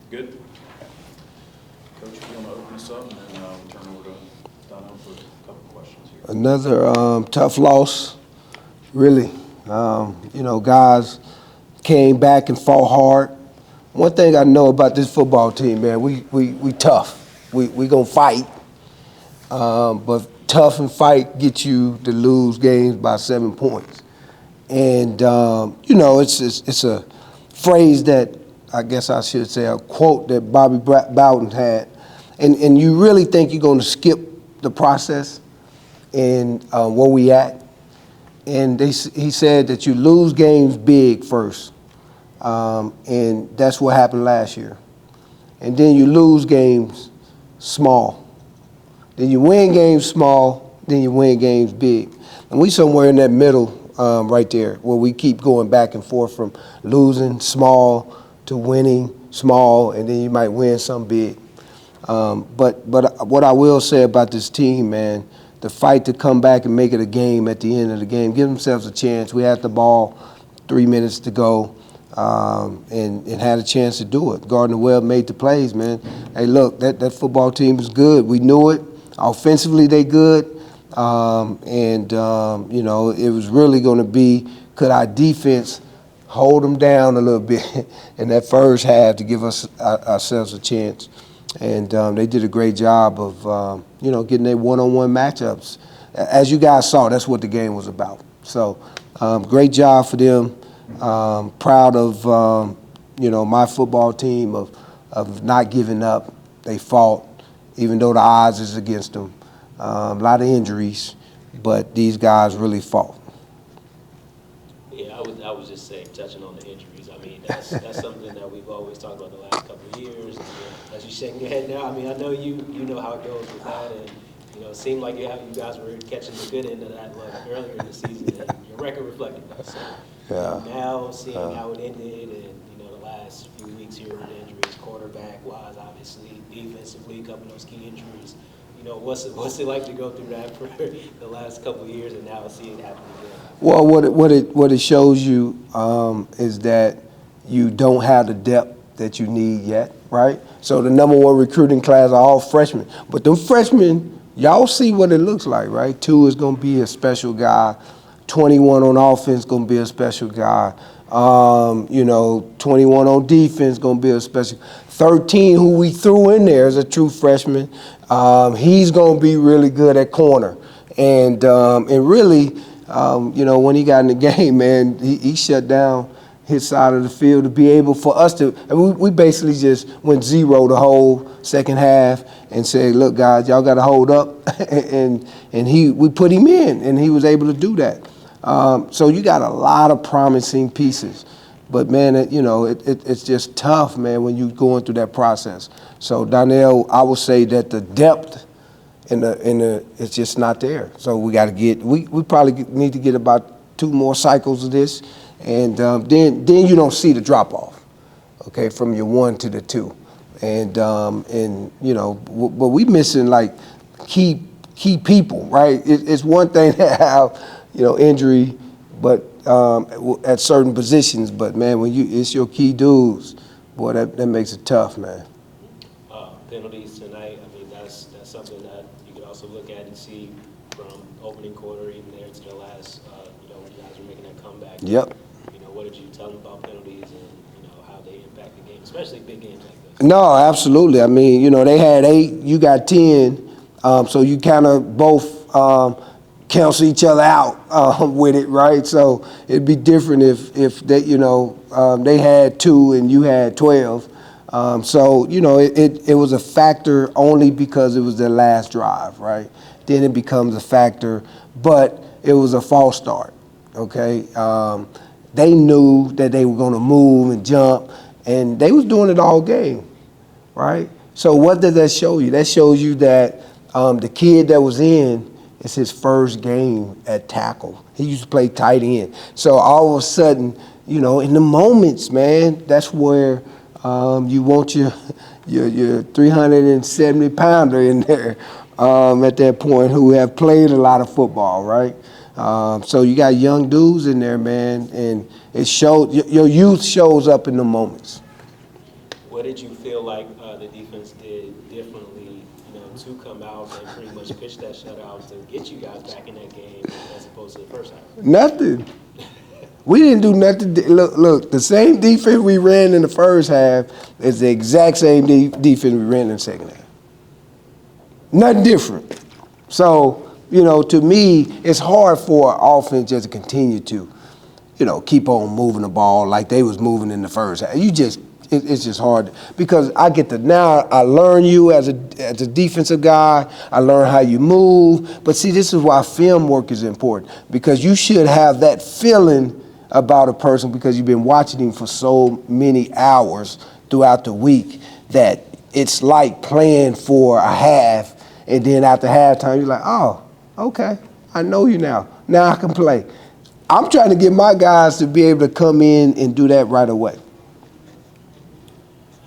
Good. Coach, if you want to open us up, and then we'll turn over to Donnell for a couple questions here. Another tough loss, really. Guys came back and fought hard. One thing I know about this football team, man, we tough. We gonna fight, but tough and fight get you to lose games by 7 points. And it's a phrase that I guess I should say a quote that Bobby Bowden had, and you really think you're going to skip the process and where we at. And he said that you lose games big first, and that's what happened last year. And then you lose games small. Then you win games small, then you win games big. And we somewhere in that middle right there where we keep going back and forth from losing small to winning small, and then you might win some big. But what I will say about this team, man, the fight to come back and make it a game at the end of the game, give themselves a chance. We had the ball, 3 minutes to go, and had a chance to do it. Webb made the plays, man. Hey, look, that football team is good. We knew it. Offensively, they good. It was really going to be, could our defense hold them down a little bit in that first half to give ourselves a chance. And they did a great job of, getting their one-on-one matchups. As you guys saw, that's what the game was about. So great job for them. Proud of, my football team of not giving up. They fought, even though the odds is against them. A lot of injuries, but these guys really fought. Yeah, I was just saying, touching on the injuries. I mean, that's something that we've always talked about the last couple of years. And, as you're shaking your head now, I mean, I know you know how it goes with that, and it seemed like you guys were catching the good end of that earlier in the season, and your record reflected that. So now seeing how it ended, and the last few weeks here with injuries, quarterback-wise, obviously, defensively, a couple of those key injuries. What's it like to go through that for the last couple of years and now see it happen again? Well, what it shows you is that you don't have the depth that you need yet, right? So the number one recruiting class are all freshmen. But them freshmen, y'all see what it looks like, right? 2 is going to be a special guy. 21 on offense going to be a special guy. 21 on defense going to be a special. 13, who we threw in there, is a true freshman. He's going to be really good at corner. And really, when he got in the game, man, he shut down his side of the field to be able for us to. We basically just went zero the whole second half and said, look, guys, y'all got to hold up. and we put him in, and he was able to do that. So you got a lot of promising pieces. But, man, it's just tough, man, when you're going through that process. So, Donnell, I would say that the depth it's just not there. So we got to we probably need to get about 2 more cycles of this. And then you don't see the drop-off, okay, from your 1 to the 2. But we missing, like, key people, right? It's one thing to have, injury, but at certain positions, but man, when it's your key dudes, boy, that makes it tough, man. Penalties tonight, I mean, that's something that you could also look at and see from opening quarter even there to the last, when you guys are making that comeback. Yep. What did you tell them about penalties and how they impact the game, especially big games like this? No, absolutely. I mean, they had 8, you got 10, so you kind of both cancel each other out with it, right? So it'd be different if they, they had 2 and you had 12. It was a factor only because it was their last drive, right? Then it becomes a factor, but it was a false start, okay? They knew that they were going to move and jump, and they was doing it all game, right? So what does that show you? That shows you that the kid that was in, it's his first game at tackle. He used to play tight end. So all of a sudden, in the moments, man, that's where you want your 370-pounder in there at that point who have played a lot of football, right? So you got young dudes in there, man, and it shows your youth shows up in the moments. What did you feel like the defense did differently, to come out and pretty much pitch that shutout to get you guys back in that game as opposed to the first half? Nothing. We didn't do nothing. Look, the same defense we ran in the first half is the exact same defense we ran in the second half. Nothing different. So, to me, it's hard for an offense just to continue to, keep on moving the ball like they was moving in the first half. It's just hard because I get to now. I learn you as a defensive guy. I learn how you move. But see, this is why film work is important because you should have that feeling about a person because you've been watching him for so many hours throughout the week that it's like playing for a half, and then after halftime you're like, oh, okay, I know you now. Now I can play. I'm trying to get my guys to be able to come in and do that right away.